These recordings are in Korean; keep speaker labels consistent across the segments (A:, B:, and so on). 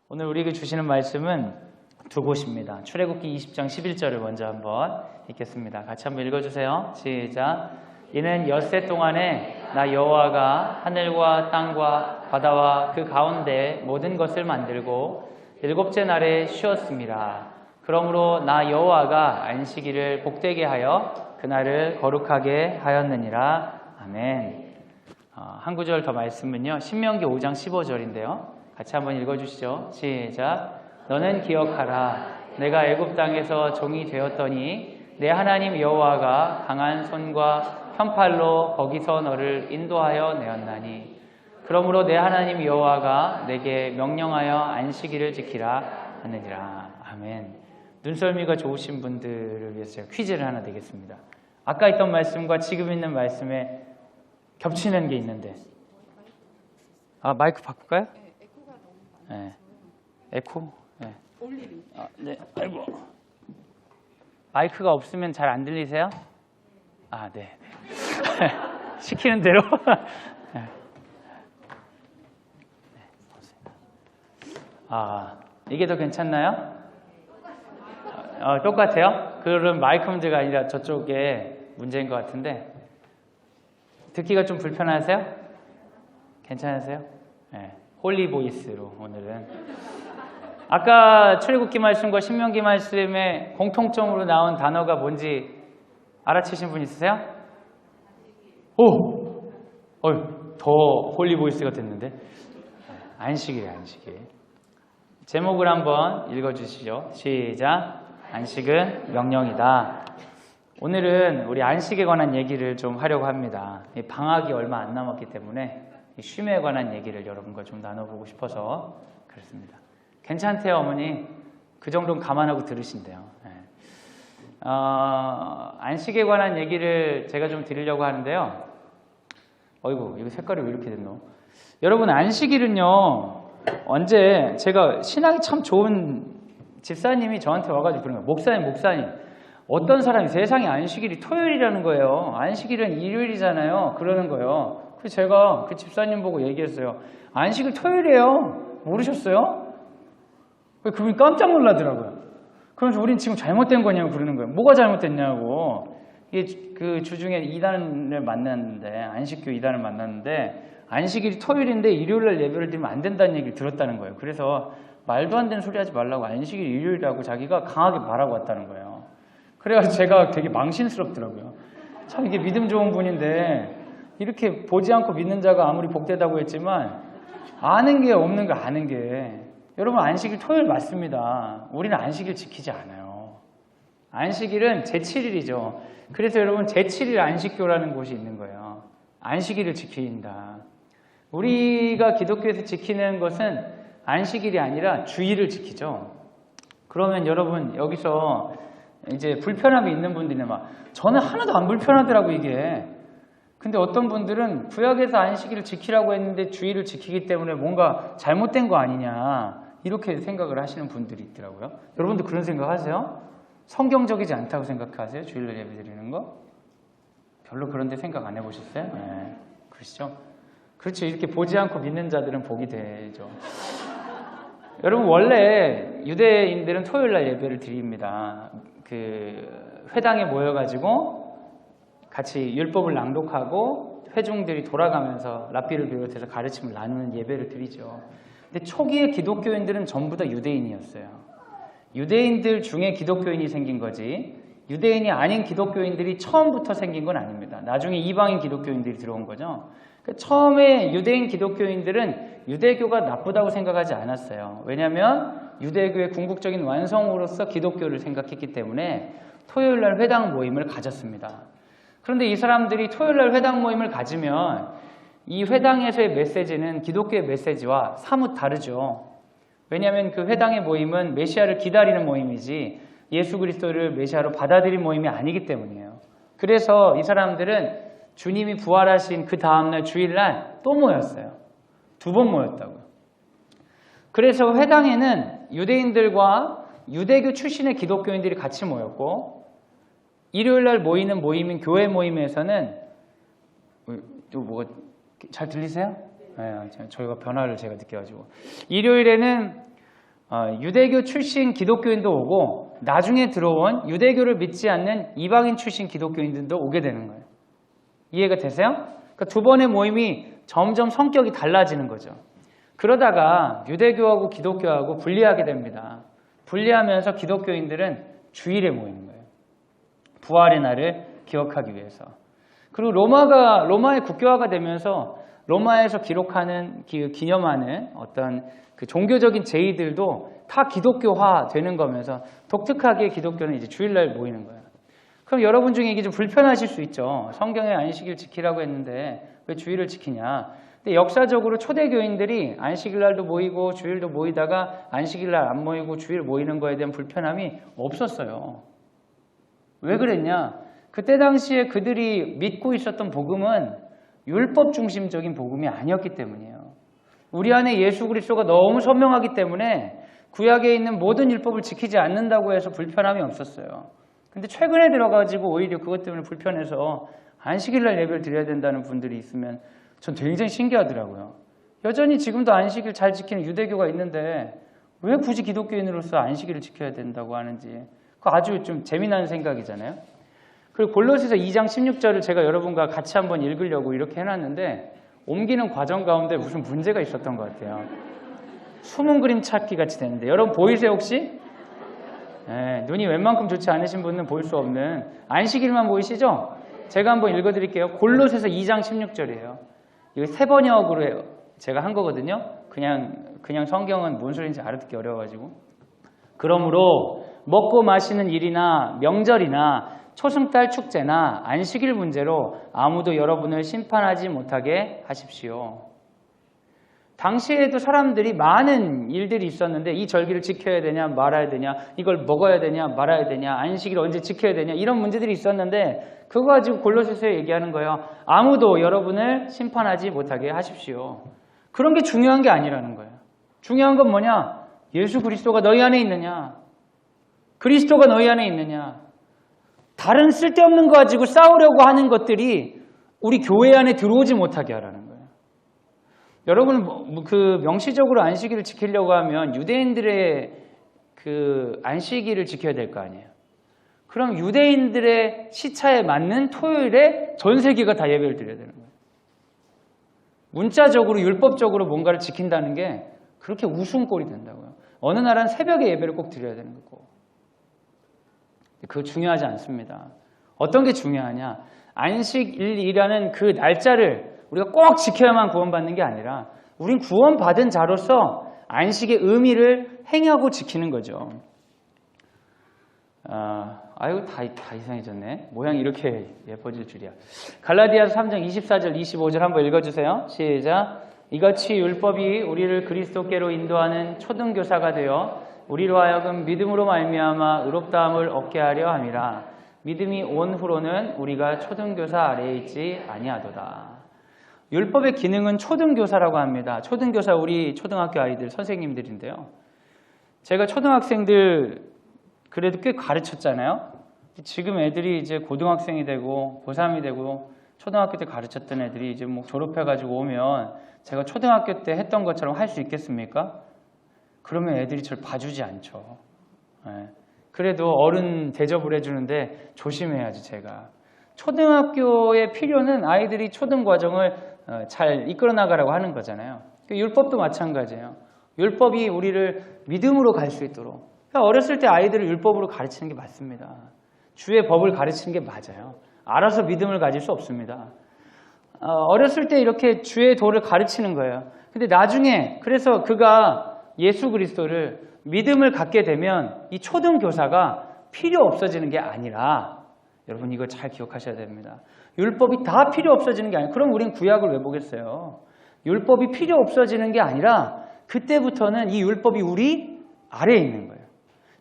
A: 오늘 우리에게 주시는 말씀은 두 곳입니다. 출애굽기 20장 11절을 먼저 한번 읽겠습니다. 같이 한번 읽어주세요. 시작. 이는 엿새 동안에 나 여호와가 하늘과 땅과 바다와 그 가운데 모든 것을 만들고 일곱째 날에 쉬었습니다. 그러므로 나 여호와가 안식일을 복되게 하여 그날을 거룩하게 하였느니라. 아멘. 한 구절 더 말씀은요, 신명기 5장 15절인데요. 같이 한번 읽어주시죠. 시작. 너는 기억하라. 내가 애굽 땅에서 종이 되었더니 내 하나님 여호와가 강한 손과 편팔로 거기서 너를 인도하여 내었나니 그러므로 내 하나님 여호와가 내게 명령하여 안식일을 지키라 하느니라. 아멘. 눈썰미가 좋으신 분들을 위해서 제가 퀴즈를 하나 드리겠습니다. 아까 있던 말씀과 지금 있는 말씀에 겹치는 게 있는데, 마이크 바꿀까요? 네. 에코? 네. 네. 아이고. 마이크가 없으면 잘 안 들리세요? 네. 시키는 대로. 네. 이게 더 괜찮나요? 똑같아요? 그럼 마이크 문제가 아니라 저쪽에 문제인 것 같은데, 듣기가 좀 불편하세요? 괜찮으세요? 네. 홀리 보이스로 오늘은. 아까 출애굽기 말씀과 신명기 말씀에 공통점으로 나온 단어가 뭔지 알아채신 분 있으세요? 더 홀리 보이스가 됐는데. 안식일이에요, 안식일. 제목을 한번 읽어주시죠. 시작. 안식은 명령이다. 오늘은 우리 안식에 관한 얘기를 좀 하려고 합니다. 방학이 얼마 안 남았기 때문에 쉼에 관한 얘기를 여러분과 좀 나눠보고 싶어서 그렇습니다. 괜찮대요, 어머니. 그 정도는 감안하고 들으신대요. 네. 안식에 관한 얘기를 제가 좀 드리려고 하는데요. 어이구, 이거 색깔이 왜 이렇게 됐노? 여러분, 안식일은요, 언제 제가 신앙이 참 좋은 집사님이 저한테 와가지고 그런 거예요. 목사님. 어떤 사람이 세상에 안식일이 토요일이라는 거예요. 안식일은 일요일이잖아요. 그러는 거예요. 그래서 제가 그 집사님 보고 얘기했어요. 안식일 토요일이에요. 모르셨어요? 그분이 깜짝 놀라더라고요. 그래서 우린 지금 잘못된 거냐고 그러는 거예요. 뭐가 잘못됐냐고. 이게 그 주중에 이단을 만났는데, 안식교 이단을 만났는데, 안식일이 토요일인데 일요일날 예배를 드리면 안 된다는 얘기를 들었다는 거예요. 그래서 말도 안 되는 소리 하지 말라고 안식일 일요일이라고 자기가 강하게 말하고 왔다는 거예요. 그래가지고 제가 되게 망신스럽더라고요. 참 이게 믿음 좋은 분인데 이렇게 보지 않고 믿는 자가 아무리 복되다고 했지만 아는 게 없는 거 아는 게. 여러분, 안식일 토요일 맞습니다. 우리는 안식일 지키지 않아요. 안식일은 제7일이죠. 그래서 여러분, 제7일 안식교라는 곳이 있는 거예요. 안식일을 지킨다. 우리가 기독교에서 지키는 것은 안식일이 아니라 주일을 지키죠. 그러면 여러분, 여기서 이제 불편함이 있는 분들이 저는 하나도 안 불편하더라고 이게. 근데 어떤 분들은 구약에서 안식일을 지키라고 했는데 주일을 지키기 때문에 뭔가 잘못된 거 아니냐 이렇게 생각을 하시는 분들이 있더라고요. 여러분도 그런 생각 하세요? 성경적이지 않다고 생각하세요? 주일날 예배 드리는 거? 별로 그런데 생각 안 해보셨어요? 네, 그러시죠? 그렇죠. 이렇게 보지 않고 믿는 자들은 복이 되죠. 여러분, 원래 유대인들은 토요일날 예배를 드립니다. 그 회당에 모여가지고 같이 율법을 낭독하고 회중들이 돌아가면서 랍비를 비롯해서 가르침을 나누는 예배를 드리죠. 근데 초기의 기독교인들은 전부 다 유대인이었어요. 유대인들 중에 기독교인이 생긴 거지 유대인이 아닌 기독교인들이 처음부터 생긴 건 아닙니다. 나중에 이방인 기독교인들이 들어온 거죠. 처음에 유대인 기독교인들은 유대교가 나쁘다고 생각하지 않았어요. 왜냐하면 유대교의 궁극적인 완성으로서 기독교를 생각했기 때문에 토요일날 회당 모임을 가졌습니다. 그런데 이 사람들이 토요일날 회당 모임을 가지면 이 회당에서의 메시지는 기독교의 메시지와 사뭇 다르죠. 왜냐하면 그 회당의 모임은 메시아를 기다리는 모임이지 예수 그리스도를 메시아로 받아들인 모임이 아니기 때문이에요. 그래서 이 사람들은 주님이 부활하신 그 다음날 주일날 또 모였어요. 2번 모였다고요. 그래서 회당에는 유대인들과 유대교 출신의 기독교인들이 같이 모였고, 일요일날 모이는 모임인 교회 모임에서는 잘 들리세요? 네, 저희가 변화를 제가 느껴가지고 일요일에는 유대교 출신 기독교인도 오고 나중에 들어온 유대교를 믿지 않는 이방인 출신 기독교인들도 오게 되는 거예요. 이해가 되세요? 그러니까 두 번의 모임이 점점 성격이 달라지는 거죠. 그러다가 유대교하고 기독교하고 분리하게 됩니다. 분리하면서 기독교인들은 주일에 모이는 거예요. 부활의 날을 기억하기 위해서. 그리고 로마의 국교화가 되면서 로마에서 기록하는, 기념하는 어떤 그 종교적인 제의들도 다 기독교화 되는 거면서 독특하게 기독교는 이제 주일날 모이는 거예요. 그럼 여러분 중에 이게 좀 불편하실 수 있죠. 성경에 안식일 지키라고 했는데 왜 주일을 지키냐. 근데 역사적으로 초대교인들이 안식일날도 모이고 주일도 모이다가 안식일날 안 모이고 주일 모이는 거에 대한 불편함이 없었어요. 왜 그랬냐? 그때 당시에 그들이 믿고 있었던 복음은 율법 중심적인 복음이 아니었기 때문이에요. 우리 안에 예수 그리스도가 너무 선명하기 때문에 구약에 있는 모든 율법을 지키지 않는다고 해서 불편함이 없었어요. 근데 최근에 들어가지고 오히려 그것 때문에 불편해서 안식일날 예배를 드려야 된다는 분들이 있으면 전 굉장히 신기하더라고요. 여전히 지금도 안식일 잘 지키는 유대교가 있는데 왜 굳이 기독교인으로서 안식일을 지켜야 된다고 하는지 그거 아주 좀 재미난 생각이잖아요. 그리고 골로새서 2장 16절을 제가 여러분과 같이 한번 읽으려고 이렇게 해놨는데 옮기는 과정 가운데 무슨 문제가 있었던 것 같아요. 숨은 그림 찾기 같이 되는데 여러분 보이세요 혹시? 네, 눈이 웬만큼 좋지 않으신 분은 볼 수 없는 안식일만 보이시죠? 제가 한번 읽어드릴게요. 골로새서 2장 16절이에요. 이거 세 번역으로 제가 한 거거든요. 그냥 성경은 뭔 소리인지 알아듣기 어려워가지고. 그러므로 먹고 마시는 일이나 명절이나 초승달 축제나 안식일 문제로 아무도 여러분을 심판하지 못하게 하십시오. 당시에도 사람들이 많은 일들이 있었는데 이 절기를 지켜야 되냐 말아야 되냐, 이걸 먹어야 되냐 말아야 되냐, 안식일 언제 지켜야 되냐 이런 문제들이 있었는데 그거 가지고 골로새서에 얘기하는 거예요. 아무도 여러분을 심판하지 못하게 하십시오. 그런 게 중요한 게 아니라는 거예요. 중요한 건 뭐냐? 예수 그리스도가 너희 안에 있느냐? 그리스도가 너희 안에 있느냐? 다른 쓸데없는 거 가지고 싸우려고 하는 것들이 우리 교회 안에 들어오지 못하게 하라는 거예요. 여러분 그 명시적으로 안식일을 지키려고 하면 유대인들의 그 안식일을 지켜야 될 거 아니에요. 그럼 유대인들의 시차에 맞는 토요일에 전 세계가 다 예배를 드려야 되는 거예요. 문자적으로 율법적으로 뭔가를 지킨다는 게 그렇게 우스운꼴이 된다고요. 어느 나라는 새벽에 예배를 꼭 드려야 되는 거고. 그거 중요하지 않습니다. 어떤 게 중요하냐? 안식일이라는 그 날짜를 우리가 꼭 지켜야만 구원받는 게 아니라 우린 구원받은 자로서 안식의 의미를 행하고 지키는 거죠. 아이고 다 이상해졌네. 모양이 이렇게 예뻐질 줄이야. 갈라디아서 3장 24절 25절 한번 읽어주세요. 시작. 이같이 율법이 우리를 그리스도께로 인도하는 초등교사가 되어 우리로 하여금 믿음으로 말미암아 의롭다함을 얻게 하려 함이라. 믿음이 온 후로는 우리가 초등교사 아래에 있지 아니하도다. 율법의 기능은 초등교사라고 합니다. 초등교사 우리 초등학교 아이들 선생님들인데요. 제가 초등학생들 그래도 꽤 가르쳤잖아요. 지금 애들이 이제 고등학생이 되고 고3이 되고 초등학교 때 가르쳤던 애들이 이제 뭐 졸업해가지고 오면 제가 초등학교 때 했던 것처럼 할 수 있겠습니까? 그러면 애들이 저를 봐주지 않죠. 네. 그래도 어른 대접을 해주는데 조심해야지 제가. 초등학교의 필요는 아이들이 초등 과정을 잘 이끌어 나가라고 하는 거잖아요. 율법도 마찬가지예요. 율법이 우리를 믿음으로 갈 수 있도록. 어렸을 때 아이들을 율법으로 가르치는 게 맞습니다. 주의 법을 가르치는 게 맞아요. 알아서 믿음을 가질 수 없습니다. 어렸을 때 이렇게 주의 도를 가르치는 거예요. 근데 나중에 그래서 그가 예수 그리스도를 믿음을 갖게 되면 이 초등교사가 필요 없어지는 게 아니라 여러분 이거 잘 기억하셔야 됩니다. 율법이 다 필요 없어지는 게 아니라 그럼 우린 구약을 왜 보겠어요? 율법이 필요 없어지는 게 아니라 그때부터는 이 율법이 우리 아래에 있는 거예요.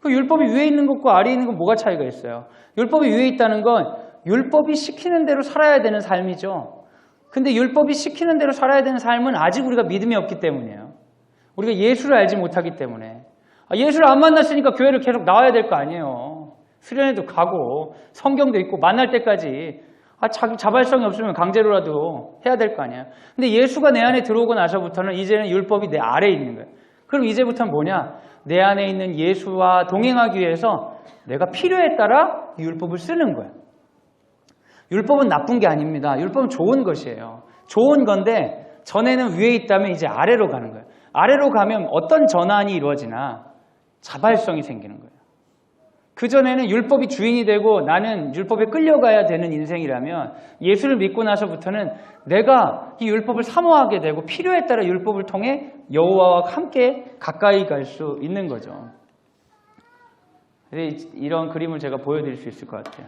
A: 그 율법이 위에 있는 것과 아래에 있는 건 뭐가 차이가 있어요? 율법이 위에 있다는 건 율법이 시키는 대로 살아야 되는 삶이죠. 근데 율법이 시키는 대로 살아야 되는 삶은 아직 우리가 믿음이 없기 때문이에요. 우리가 예수를 알지 못하기 때문에. 예수를 안 만났으니까 교회를 계속 나와야 될 거 아니에요. 수련회도 가고 성경도 읽고 만날 때까지 자기 자발성이 없으면 강제로라도 해야 될 거 아니에요. 근데 예수가 내 안에 들어오고 나서부터는 이제는 율법이 내 아래에 있는 거예요. 그럼 이제부터는 뭐냐? 내 안에 있는 예수와 동행하기 위해서 내가 필요에 따라 율법을 쓰는 거예요. 율법은 나쁜 게 아닙니다. 율법은 좋은 것이에요. 좋은 건데 전에는 위에 있다면 이제 아래로 가는 거예요. 아래로 가면 어떤 전환이 이루어지나 자발성이 생기는 거예요. 그전에는 율법이 주인이 되고 나는 율법에 끌려가야 되는 인생이라면 예수를 믿고 나서부터는 내가 이 율법을 사모하게 되고 필요에 따라 율법을 통해 여호와와 함께 가까이 갈 수 있는 거죠. 이런 그림을 제가 보여드릴 수 있을 것 같아요.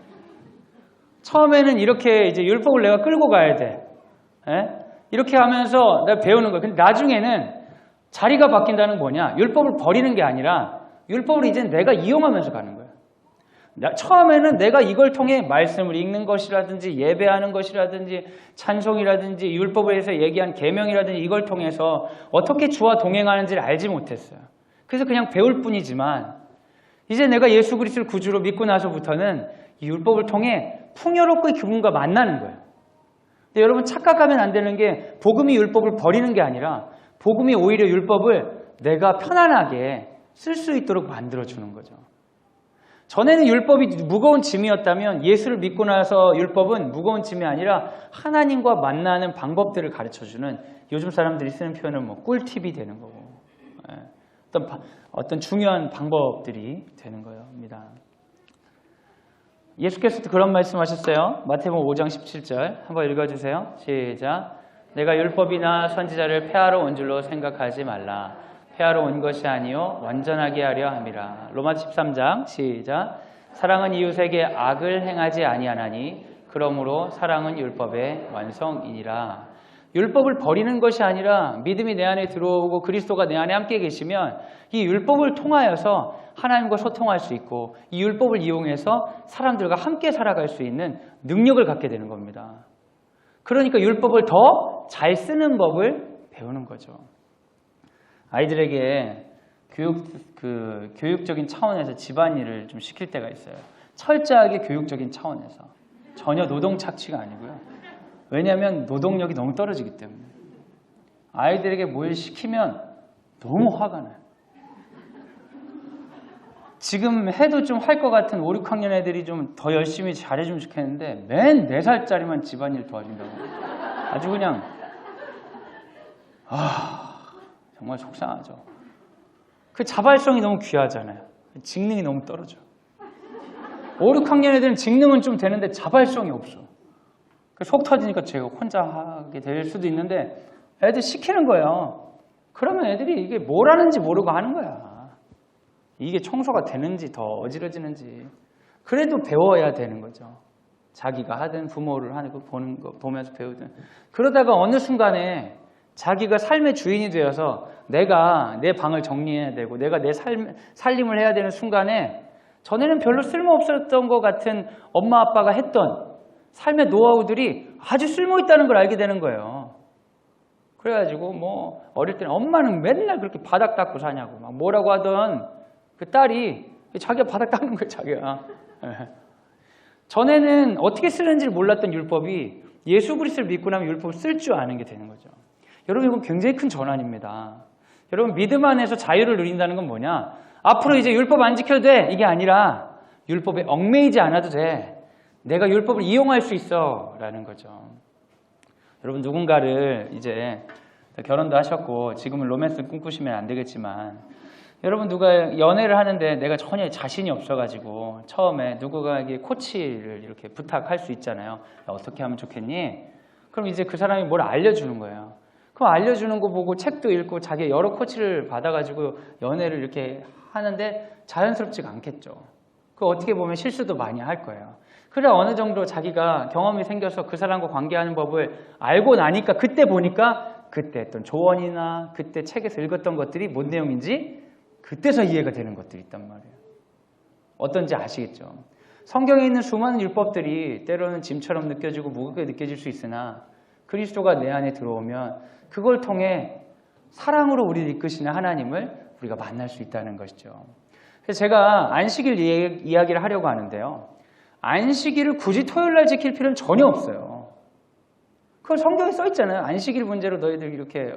A: 처음에는 이렇게 이제 율법을 내가 끌고 가야 돼. 이렇게 하면서 내가 배우는 거예요. 근데 나중에는 자리가 바뀐다는 뭐냐? 율법을 버리는 게 아니라 율법을 이제 내가 이용하면서 가는 거예요. 처음에는 내가 이걸 통해 말씀을 읽는 것이라든지 예배하는 것이라든지 찬송이라든지 율법에 대해서 얘기한 계명이라든지 이걸 통해서 어떻게 주와 동행하는지를 알지 못했어요. 그래서 그냥 배울 뿐이지만 이제 내가 예수 그리스도를 구주로 믿고 나서부터는 이 율법을 통해 풍요롭고 그분과 만나는 거예요. 근데 여러분 착각하면 안 되는 게 복음이 율법을 버리는 게 아니라 복음이 오히려 율법을 내가 편안하게 쓸 수 있도록 만들어주는 거죠. 전에는 율법이 무거운 짐이었다면 예수를 믿고 나서 율법은 무거운 짐이 아니라 하나님과 만나는 방법들을 가르쳐주는 요즘 사람들이 쓰는 표현은 뭐 꿀팁이 되는 거고 어떤 중요한 방법들이 되는 겁니다. 예수께서도 그런 말씀하셨어요. 마태복음 5장 17절 한번 읽어주세요. 시작. 내가 율법이나 선지자를 폐하러 온 줄로 생각하지 말라. 폐하러 온 것이 아니요 완전하게 하려 함이라. 로마서 13장 시작. 사랑은 이웃에게 악을 행하지 아니하나니 그러므로 사랑은 율법의 완성이니라. 율법을 버리는 것이 아니라 믿음이 내 안에 들어오고 그리스도가 내 안에 함께 계시면 이 율법을 통하여서 하나님과 소통할 수 있고 이 율법을 이용해서 사람들과 함께 살아갈 수 있는 능력을 갖게 되는 겁니다. 그러니까 율법을 더 잘 쓰는 법을 배우는 거죠. 아이들에게 교육적인 차원에서 집안일을 좀 시킬 때가 있어요. 철저하게 교육적인 차원에서. 전혀 노동 착취가 아니고요. 왜냐하면 노동력이 너무 떨어지기 때문에. 아이들에게 뭘 시키면 너무 화가 나요. 지금 해도 좀 할 것 같은 5, 6학년 애들이 좀 더 열심히 잘해주면 좋겠는데 맨 4살짜리만 집안일 도와준다고. 아주 그냥 정말 속상하죠. 그 자발성이 너무 귀하잖아요. 직능이 너무 떨어져. 5, 6학년 애들은 직능은 좀 되는데 자발성이 없어. 속 터지니까 제가 혼자 하게 될 수도 있는데 애들 시키는 거예요. 그러면 애들이 이게 뭘 하는지 모르고 하는 거야. 이게 청소가 되는지 더 어지러지는지. 그래도 배워야 되는 거죠. 자기가 하든 부모를 하는 거 보면서 배우든. 그러다가 어느 순간에 자기가 삶의 주인이 되어서 내가 내 방을 정리해야 되고 내가 내 살림을 해야 되는 순간에 전에는 별로 쓸모없었던 것 같은 엄마 아빠가 했던 삶의 노하우들이 아주 쓸모있다는 걸 알게 되는 거예요. 그래가지고 뭐 어릴 때는 엄마는 맨날 그렇게 바닥 닦고 사냐고 막 뭐라고 하던 그 딸이 자기가 바닥 닦는 거예요. 자기가. 전에는 어떻게 쓰는지를 몰랐던 율법이 예수 그리스도를 믿고 나면 율법을 쓸 줄 아는 게 되는 거죠. 여러분 이건 굉장히 큰 전환입니다. 여러분 믿음 안에서 자유를 누린다는 건 뭐냐? 앞으로 이제 율법 안 지켜도 돼 이게 아니라 율법에 얽매이지 않아도 돼. 내가 율법을 이용할 수 있어 라는 거죠. 여러분 누군가를 이제 결혼도 하셨고 지금은 로맨스를 꿈꾸시면 안 되겠지만 여러분 누가 연애를 하는데 내가 전혀 자신이 없어가지고 처음에 누구에게 코치를 이렇게 부탁할 수 있잖아요. 야, 어떻게 하면 좋겠니? 그럼 이제 그 사람이 뭘 알려주는 거예요. 그럼 알려주는 거 보고 책도 읽고 자기 여러 코치를 받아가지고 연애를 이렇게 하는데 자연스럽지가 않겠죠. 그 어떻게 보면 실수도 많이 할 거예요. 그래 어느 정도 자기가 경험이 생겨서 그 사람과 관계하는 법을 알고 나니까 그때 보니까 그때 했던 조언이나 그때 책에서 읽었던 것들이 뭔 내용인지 그때서 이해가 되는 것들이 있단 말이에요. 어떤지 아시겠죠? 성경에 있는 수많은 율법들이 때로는 짐처럼 느껴지고 무겁게 느껴질 수 있으나 그리스도가 내 안에 들어오면 그걸 통해 사랑으로 우리를 이끄시는 하나님을 우리가 만날 수 있다는 것이죠. 그래서 제가 안식일 이야기를 하려고 하는데요. 안식일을 굳이 토요일날 지킬 필요는 전혀 없어요. 그건 성경에 써 있잖아요. 안식일 문제로 너희들 이렇게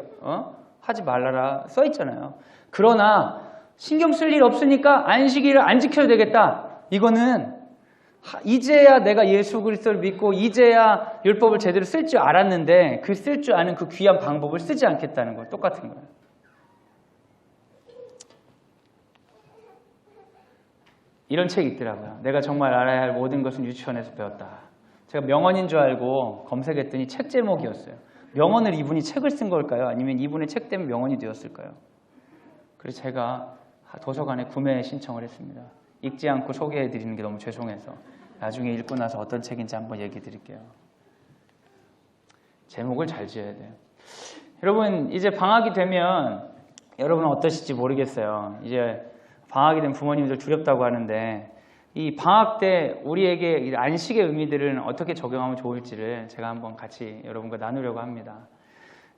A: 하지 말라라 써 있잖아요. 그러나 신경 쓸 일 없으니까 안식일을 안 지켜도 되겠다. 이거는 이제야 내가 예수 그리스도를 믿고 이제야 율법을 제대로 쓸 줄 알았는데 그 쓸 줄 아는 그 귀한 방법을 쓰지 않겠다는 거 똑같은 거예요. 이런 책이 있더라고요. 내가 정말 알아야 할 모든 것은 유치원에서 배웠다. 제가 명언인 줄 알고 검색했더니 책 제목이었어요. 명언을 이분이 책을 쓴 걸까요? 아니면 이분의 책 때문에 명언이 되었을까요? 그래서 제가 도서관에 구매 신청을 했습니다. 읽지 않고 소개해드리는 게 너무 죄송해서 나중에 읽고 나서 어떤 책인지 한번 얘기해 드릴게요. 제목을 잘 지어야 돼요. 여러분 이제 방학이 되면 여러분은 어떠실지 모르겠어요. 이제 방학이 된 부모님들 두렵다고 하는데 이 방학 때 우리에게 안식의 의미들은 어떻게 적용하면 좋을지를 제가 한번 같이 여러분과 나누려고 합니다.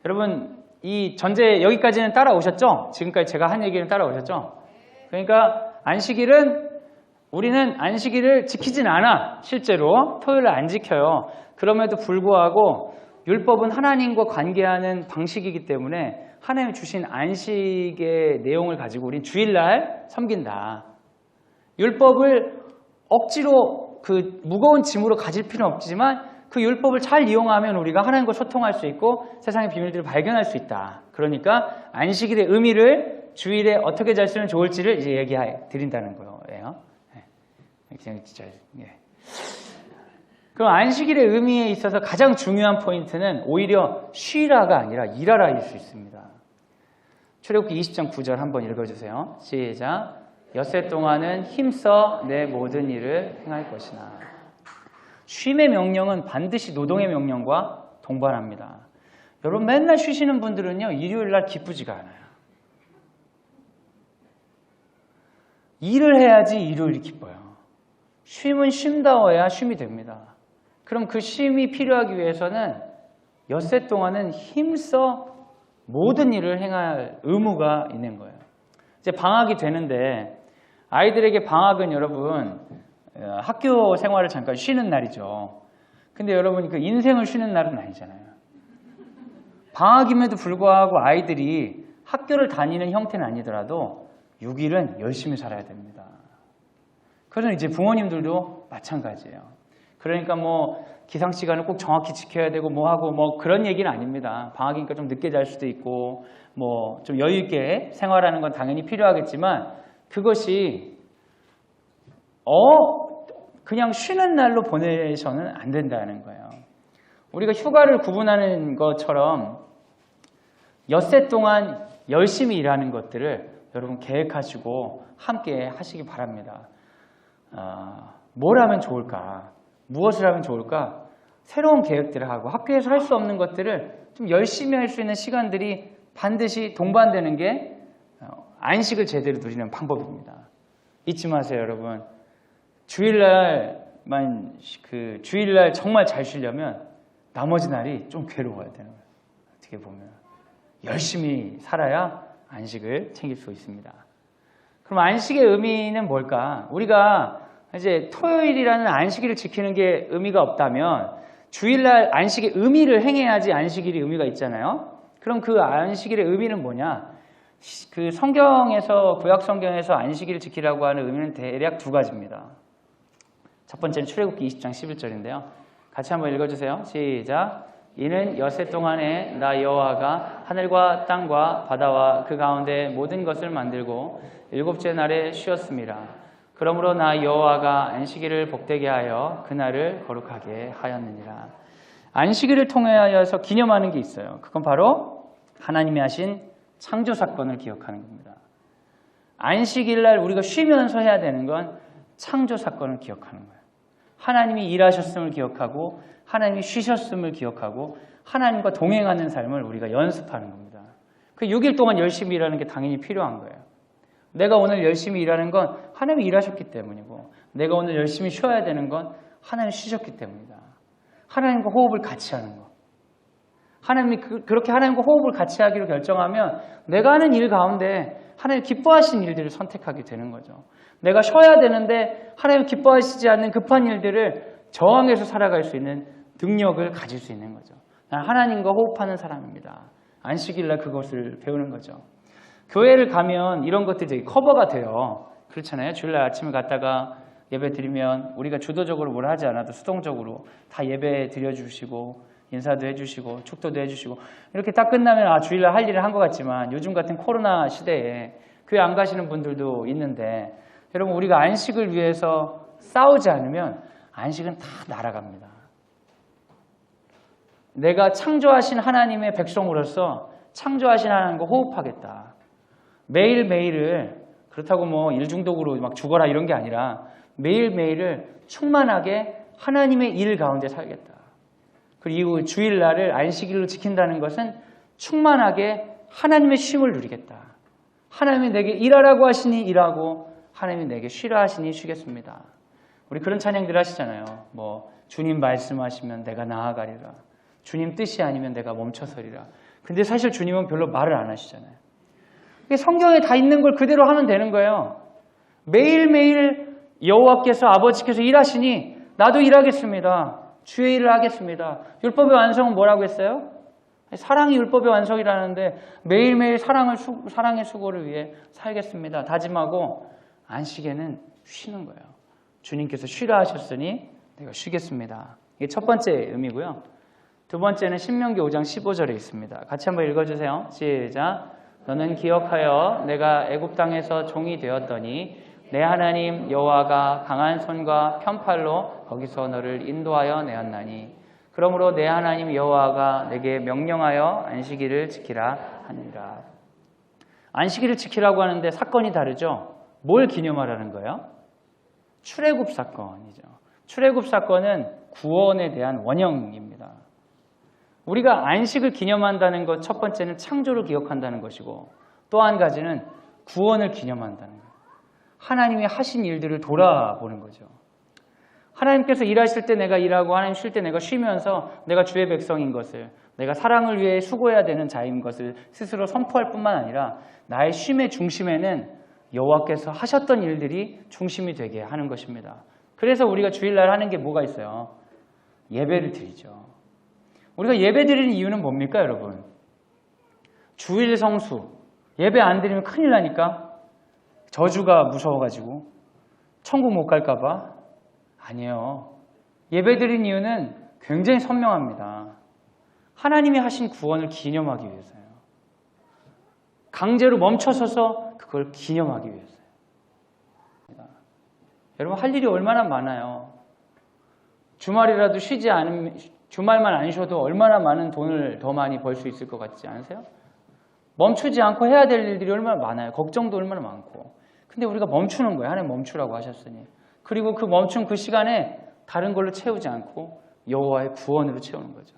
A: 여러분 이 전제 여기까지는 따라오셨죠? 지금까지 제가 한 얘기는 따라오셨죠? 그러니까 안식일은 우리는 안식일을 지키진 않아. 실제로 토요일을 안 지켜요. 그럼에도 불구하고 율법은 하나님과 관계하는 방식이기 때문에 하나님이 주신 안식의 내용을 가지고 우린 주일날 섬긴다. 율법을 억지로 그 무거운 짐으로 가질 필요는 없지만 그 율법을 잘 이용하면 우리가 하나님과 소통할 수 있고 세상의 비밀들을 발견할 수 있다. 그러니까 안식일의 의미를 주일에 어떻게 잘 쓰면 좋을지를 이제 얘기해 드린다는 거예요. 진짜, 예. 그럼 안식일의 의미에 있어서 가장 중요한 포인트는 오히려 쉬라가 아니라 일하라일 수 있습니다. 출애굽기 20장 9절 한번 읽어주세요. 시작. 엿새 동안은 힘써 내 모든 일을 행할 것이나. 쉼의 명령은 반드시 노동의 명령과 동반합니다. 여러분 맨날 쉬시는 분들은요 일요일날 기쁘지가 않아요. 일을 해야지 일요일이 기뻐요. 쉼은 쉼다워야 쉼이 됩니다. 그럼 그 쉼이 필요하기 위해서는 엿새 동안은 힘써 모든 일을 행할 의무가 있는 거예요. 이제 방학이 되는데 아이들에게 방학은 여러분 학교 생활을 잠깐 쉬는 날이죠. 근데 여러분 그 인생을 쉬는 날은 아니잖아요. 방학임에도 불구하고 아이들이 학교를 다니는 형태는 아니더라도 6일은 열심히 살아야 됩니다. 그래서 이제 부모님들도 마찬가지예요. 그러니까 뭐 기상시간을 꼭 정확히 지켜야 되고 뭐 하고 뭐 그런 얘기는 아닙니다. 방학이니까 좀 늦게 잘 수도 있고 뭐 좀 여유 있게 생활하는 건 당연히 필요하겠지만 그것이 그냥 쉬는 날로 보내서는 안 된다는 거예요. 우리가 휴가를 구분하는 것처럼 엿새 동안 열심히 일하는 것들을 여러분 계획하시고 함께 하시기 바랍니다. 뭘 하면 좋을까? 무엇을 하면 좋을까? 새로운 계획들을 하고 학교에서 할 수 없는 것들을 좀 열심히 할 수 있는 시간들이 반드시 동반되는 게 안식을 제대로 누리는 방법입니다. 잊지 마세요, 여러분. 주일날 정말 잘 쉬려면 나머지 날이 좀 괴로워야 되는 거예요. 어떻게 보면 열심히 살아야 안식을 챙길 수 있습니다. 그럼 안식의 의미는 뭘까? 우리가 이제 토요일이라는 안식일을 지키는 게 의미가 없다면 주일날 안식의 의미를 행해야지 안식일이 의미가 있잖아요. 그럼 그 안식일의 의미는 뭐냐? 그 성경에서 구약 성경에서 안식일을 지키라고 하는 의미는 대략 두 가지입니다. 첫 번째는 출애굽기 20장 11절인데요. 같이 한번 읽어주세요. 시작. 이는 엿새 동안에 나 여호와가 하늘과 땅과 바다와 그 가운데 모든 것을 만들고 일곱째 날에 쉬었습니다. 그러므로 나 여호와가 안식일을 복되게 하여 그날을 거룩하게 하였느니라. 안식일을 통하여서 기념하는 게 있어요. 그건 바로 하나님이 하신 창조 사건을 기억하는 겁니다. 안식일날 우리가 쉬면서 해야 되는 건 창조 사건을 기억하는 거예요. 하나님이 일하셨음을 기억하고 하나님이 쉬셨음을 기억하고 하나님과 동행하는 삶을 우리가 연습하는 겁니다. 그 6일 동안 열심히 일하는 게 당연히 필요한 거예요. 내가 오늘 열심히 일하는 건 하나님이 일하셨기 때문이고 내가 오늘 열심히 쉬어야 되는 건 하나님이 쉬셨기 때문이다. 하나님과 호흡을 같이 하는 거. 하나님이 그렇게 하나님과 호흡을 같이 하기로 결정하면 내가 하는 일 가운데 하나님 기뻐하시는 일들을 선택하게 되는 거죠. 내가 쉬어야 되는데 하나님 기뻐하시지 않는 급한 일들을 저항해서 살아갈 수 있는 능력을 가질 수 있는 거죠. 난 하나님과 호흡하는 사람입니다. 안식일 날 그것을 배우는 거죠. 교회를 가면 이런 것들이 커버가 돼요. 그렇잖아요. 주일날 아침에 갔다가 예배 드리면 우리가 주도적으로 뭘 하지 않아도 수동적으로 다 예배 드려주시고 인사도 해주시고 축도도 해주시고 이렇게 딱 끝나면 주일날 할 일을 한 것 같지만 요즘 같은 코로나 시대에 교회 안 가시는 분들도 있는데 여러분 우리가 안식을 위해서 싸우지 않으면 안식은 다 날아갑니다. 내가 창조하신 하나님의 백성으로서 창조하신 하나님과 호흡하겠다. 매일매일을 그렇다고 뭐 일중독으로 막 죽어라 이런 게 아니라 매일매일을 충만하게 하나님의 일 가운데 살겠다. 그리고 주일날을 안식일로 지킨다는 것은 충만하게 하나님의 쉼을 누리겠다. 하나님이 내게 일하라고 하시니 일하고 하나님이 내게 쉬라 하시니 쉬겠습니다. 우리 그런 찬양들 하시잖아요. 뭐 주님 말씀하시면 내가 나아가리라. 주님 뜻이 아니면 내가 멈춰서리라. 근데 사실 주님은 별로 말을 안 하시잖아요. 성경에 다 있는 걸 그대로 하면 되는 거예요. 매일매일 여호와께서 아버지께서 일하시니 나도 일하겠습니다. 주의 일을 하겠습니다. 율법의 완성은 뭐라고 했어요? 사랑이 율법의 완성이라는데 매일매일 사랑의 수고를 위해 살겠습니다. 다짐하고 안식에는 쉬는 거예요. 주님께서 쉬라 하셨으니 내가 쉬겠습니다. 이게 첫 번째 의미고요. 두 번째는 신명기 5장 15절에 있습니다. 같이 한번 읽어주세요. 시작. 너는 기억하여 내가 애굽 땅에서 종이 되었더니 내 하나님 여호와가 강한 손과 편팔로 거기서 너를 인도하여 내었나니 그러므로 내 하나님 여호와가 내게 명령하여 안식일을 지키라 하니라. 안식일을 지키라고 하는데 사건이 다르죠. 뭘 기념하라는 거예요? 출애굽 사건이죠. 출애굽 사건은 구원에 대한 원형입니다. 우리가 안식을 기념한다는 것 첫 번째는 창조를 기억한다는 것이고 또 한 가지는 구원을 기념한다는 거예요. 하나님이 하신 일들을 돌아보는 거죠. 하나님께서 일하실 때 내가 일하고 하나님 쉴 때 내가 쉬면서 내가 주의 백성인 것을 내가 사랑을 위해 수고해야 되는 자인 것을 스스로 선포할 뿐만 아니라 나의 쉼의 중심에는 여호와께서 하셨던 일들이 중심이 되게 하는 것입니다. 그래서 우리가 주일날 하는 게 뭐가 있어요? 예배를 드리죠. 우리가 예배 드리는 이유는 뭡니까 여러분? 주일 성수 예배 안 드리면 큰일 나니까? 저주가 무서워가지고 천국 못 갈까 봐? 아니에요. 예배 드린 이유는 굉장히 선명합니다. 하나님이 하신 구원을 기념하기 위해서요. 강제로 멈춰서서 그걸 기념하기 위해서요. 여러분 할 일이 얼마나 많아요. 주말이라도 쉬지 않으면 주말만 안 쉬어도 얼마나 많은 돈을 더 많이 벌 수 있을 것 같지 않으세요? 멈추지 않고 해야 될 일들이 얼마나 많아요. 걱정도 얼마나 많고. 근데 우리가 멈추는 거예요. 하나님 멈추라고 하셨으니. 그리고 그 멈춘 그 시간에 다른 걸로 채우지 않고 여호와의 구원으로 채우는 거죠.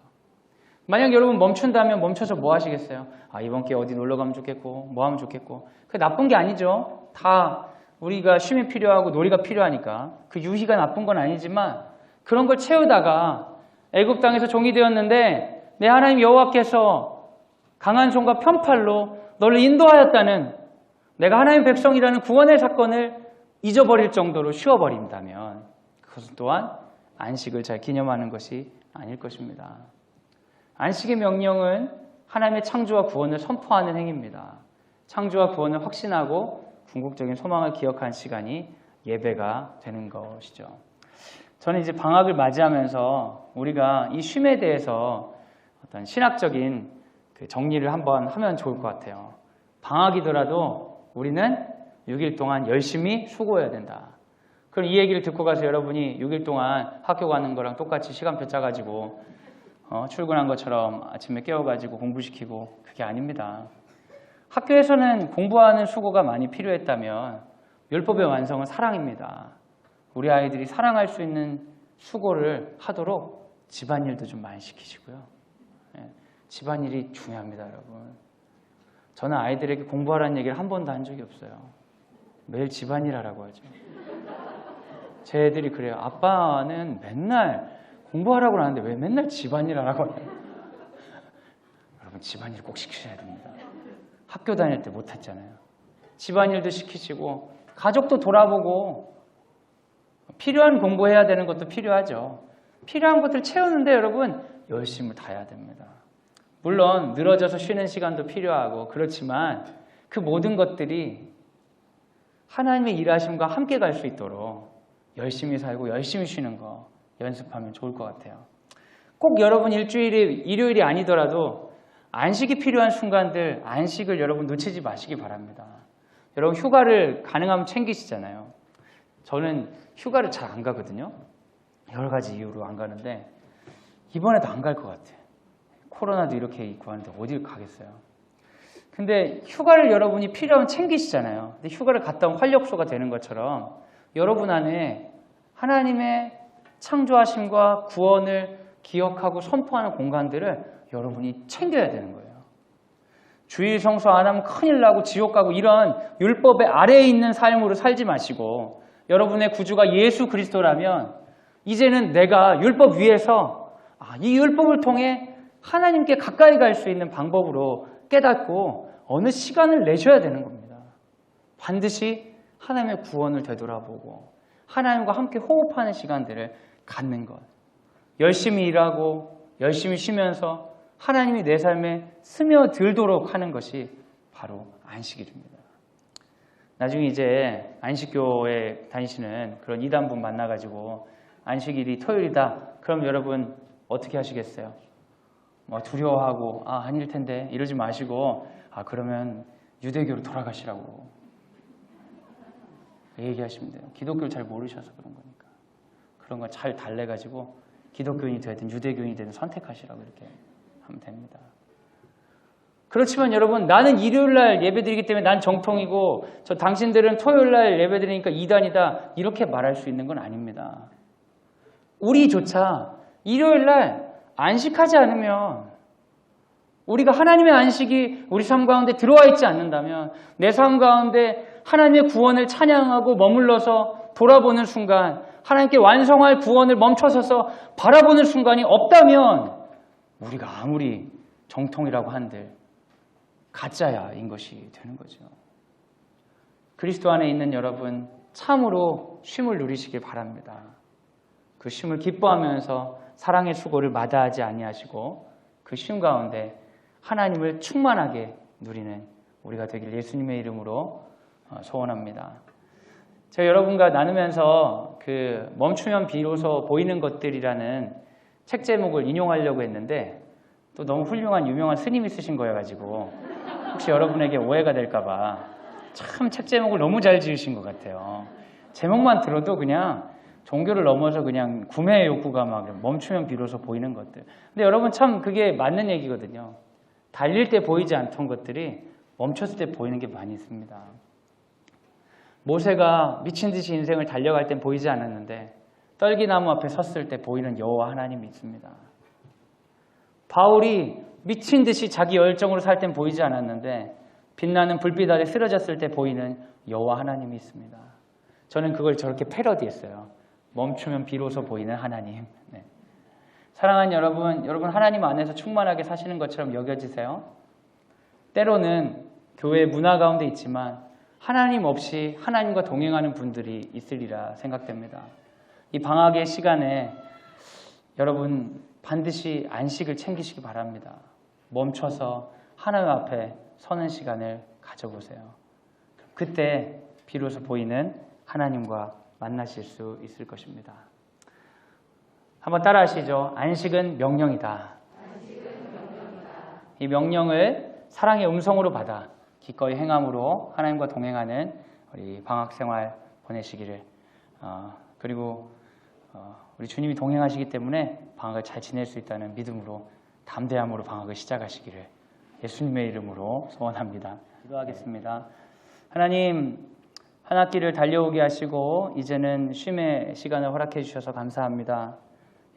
A: 만약 여러분 멈춘다면 멈춰서 뭐 하시겠어요? 이번 기회에 어디 놀러 가면 좋겠고 뭐 하면 좋겠고. 그게 나쁜 게 아니죠. 다 우리가 쉼이 필요하고 놀이가 필요하니까 그 유희가 나쁜 건 아니지만 그런 걸 채우다가 애굽 땅에서 종이 되었는데 내 하나님 여호와께서 강한 손과 편팔로 너를 인도하였다는 내가 하나님 백성이라는 구원의 사건을 잊어버릴 정도로 쉬어버린다면 그것은 또한 안식을 잘 기념하는 것이 아닐 것입니다. 안식의 명령은 하나님의 창조와 구원을 선포하는 행위입니다. 창조와 구원을 확신하고 궁극적인 소망을 기억한 시간이 예배가 되는 것이죠. 저는 이제 방학을 맞이하면서 우리가 이 쉼에 대해서 어떤 신학적인 정리를 한번 하면 좋을 것 같아요. 방학이더라도 우리는 6일 동안 열심히 수고해야 된다. 그럼 이 얘기를 듣고 가서 여러분이 6일 동안 학교 가는 거랑 똑같이 시간표 짜가지고 출근한 것처럼 아침에 깨워가지고 공부시키고 그게 아닙니다. 학교에서는 공부하는 수고가 많이 필요했다면 율법의 완성은 사랑입니다. 우리 아이들이 사랑할 수 있는 수고를 하도록 집안일도 좀 많이 시키시고요. 집안일이 중요합니다, 여러분. 저는 아이들에게 공부하라는 얘기를 한 번도 한 적이 없어요. 매일 집안일 하라고 하죠. 제 애들이 그래요. 아빠는 맨날 공부하라고 하는데 왜 맨날 집안일 하라고 하냐고. 여러분 집안일 꼭 시키셔야 됩니다. 학교 다닐 때 못했잖아요. 집안일도 시키시고 가족도 돌아보고 필요한 공부해야 되는 것도 필요하죠. 필요한 것들 채우는데 여러분 열심을 다해야 됩니다. 물론 늘어져서 쉬는 시간도 필요하고 그렇지만 그 모든 것들이 하나님의 일하심과 함께 갈 수 있도록 열심히 살고 열심히 쉬는 거 연습하면 좋을 것 같아요. 꼭 여러분 일요일이 아니더라도 안식이 필요한 순간들, 안식을 여러분 놓치지 마시기 바랍니다. 여러분 휴가를 가능하면 챙기시잖아요. 저는 휴가를 잘 안 가거든요. 여러 가지 이유로 안 가는데 이번에도 안 갈 것 같아요. 코로나도 이렇게 있고 하는데 어딜 가겠어요. 근데 휴가를 여러분이 필요하면 챙기시잖아요. 근데 휴가를 갔다 오면 활력소가 되는 것처럼 여러분 안에 하나님의 창조하심과 구원을 기억하고 선포하는 공간들을 여러분이 챙겨야 되는 거예요. 주일 성수 안 하면 큰일 나고 지옥 가고 이런 율법의 아래에 있는 삶으로 살지 마시고 여러분의 구주가 예수 그리스도라면 이제는 내가 율법 위에서 이 율법을 통해 하나님께 가까이 갈 수 있는 방법으로 깨닫고 어느 시간을 내셔야 되는 겁니다. 반드시 하나님의 구원을 되돌아보고 하나님과 함께 호흡하는 시간들을 갖는 것. 열심히 일하고 열심히 쉬면서 하나님이 내 삶에 스며들도록 하는 것이 바로 안식일입니다. 나중에 이제 안식교에 다니시는 그런 이단분 만나가지고 안식일이 토요일이다. 그럼 여러분 어떻게 하시겠어요? 두려워하고 아닐 텐데 이러지 마시고 그러면 유대교로 돌아가시라고 얘기하시면 돼요. 기독교를 잘 모르셔서 그런 거니까. 그런 거 잘 달래가지고 기독교인이 되든 유대교인이 되든 선택하시라고 이렇게 하면 됩니다. 그렇지만 여러분 나는 일요일날 예배드리기 때문에 난 정통이고 저 당신들은 토요일날 예배드리니까 이단이다 이렇게 말할 수 있는 건 아닙니다. 우리조차 일요일날 안식하지 않으면 우리가 하나님의 안식이 우리 삶 가운데 들어와 있지 않는다면 내 삶 가운데 하나님의 구원을 찬양하고 머물러서 돌아보는 순간 하나님께 완성할 구원을 멈춰서서 바라보는 순간이 없다면 우리가 아무리 정통이라고 한들 가짜야인 것이 되는 거죠. 그리스도 안에 있는 여러분 참으로 쉼을 누리시길 바랍니다. 그 쉼을 기뻐하면서 사랑의 수고를 마다하지 아니하시고 그 쉼 가운데 하나님을 충만하게 누리는 우리가 되길 예수님의 이름으로 소원합니다. 제가 여러분과 나누면서 그 멈추면 비로소 보이는 것들이라는 책 제목을 인용하려고 했는데 또 너무 훌륭한 유명한 스님이 쓰신 거여가지고 혹시 여러분에게 오해가 될까봐 참 책 제목을 너무 잘 지으신 것 같아요. 제목만 들어도 그냥 종교를 넘어서 그냥 구매 욕구가 막 멈추면 비로소 보이는 것들. 근데 여러분 참 그게 맞는 얘기거든요. 달릴 때 보이지 않던 것들이 멈췄을 때 보이는 게 많이 있습니다. 모세가 미친 듯이 인생을 달려갈 땐 보이지 않았는데 떨기나무 앞에 섰을 때 보이는 여호와 하나님이 있습니다. 바울이 미친 듯이 자기 열정으로 살 땐 보이지 않았는데 빛나는 불빛 아래 쓰러졌을 때 보이는 여호와 하나님이 있습니다. 저는 그걸 저렇게 패러디했어요. 멈추면 비로소 보이는 하나님. 네. 사랑하는 여러분 하나님 안에서 충만하게 사시는 것처럼 여겨지세요. 때로는 교회 문화 가운데 있지만 하나님 없이 하나님과 동행하는 분들이 있으리라 생각됩니다. 이 방학의 시간에 여러분 반드시 안식을 챙기시기 바랍니다. 멈춰서 하나님 앞에 서는 시간을 가져보세요. 그때 비로소 보이는 하나님과 만나실 수 있을 것입니다. 한번 따라 하시죠. 안식은 명령이다. 이 명령을 사랑의 음성으로 받아 기꺼이 행함으로 하나님과 동행하는 우리 방학생활 보내시기를 그리고 우리 주님이 동행하시기 때문에 방학을 잘 지낼 수 있다는 믿음으로 담대함으로 방학을 시작하시기를 예수님의 이름으로 소원합니다. 기도하겠습니다. 하나님 한 학기를 달려오게 하시고 이제는 쉼의 시간을 허락해 주셔서 감사합니다.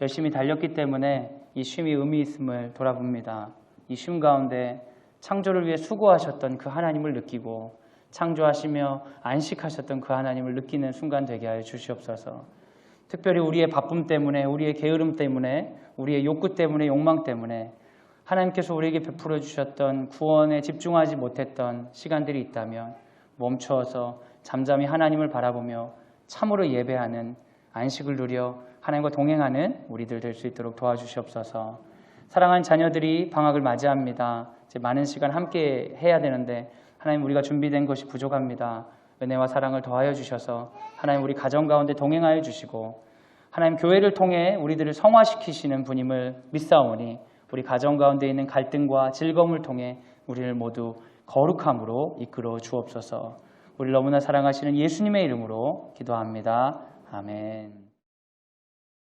A: 열심히 달렸기 때문에 이 쉼이 의미 있음을 돌아봅니다. 이 쉼 가운데 창조를 위해 수고하셨던 그 하나님을 느끼고 창조하시며 안식하셨던 그 하나님을 느끼는 순간 되게 하여 주시옵소서. 특별히 우리의 바쁨 때문에 우리의 게으름 때문에 우리의 욕구 때문에 욕망 때문에 하나님께서 우리에게 베풀어 주셨던 구원에 집중하지 못했던 시간들이 있다면 멈추어서 잠잠히 하나님을 바라보며 참으로 예배하는 안식을 누려 하나님과 동행하는 우리들 될 수 있도록 도와주시옵소서. 사랑하는 자녀들이 방학을 맞이합니다. 이제 많은 시간 함께 해야 되는데 하나님 우리가 준비된 것이 부족합니다. 은혜와 사랑을 더하여 주셔서 하나님 우리 가정 가운데 동행하여 주시고 하나님 교회를 통해 우리들을 성화시키시는 분임을 믿사오니 우리 가정 가운데 있는 갈등과 즐거움을 통해 우리를 모두 거룩함으로 이끌어 주옵소서. 우리 너무나 사랑하시는 예수님의 이름으로 기도합니다. 아멘.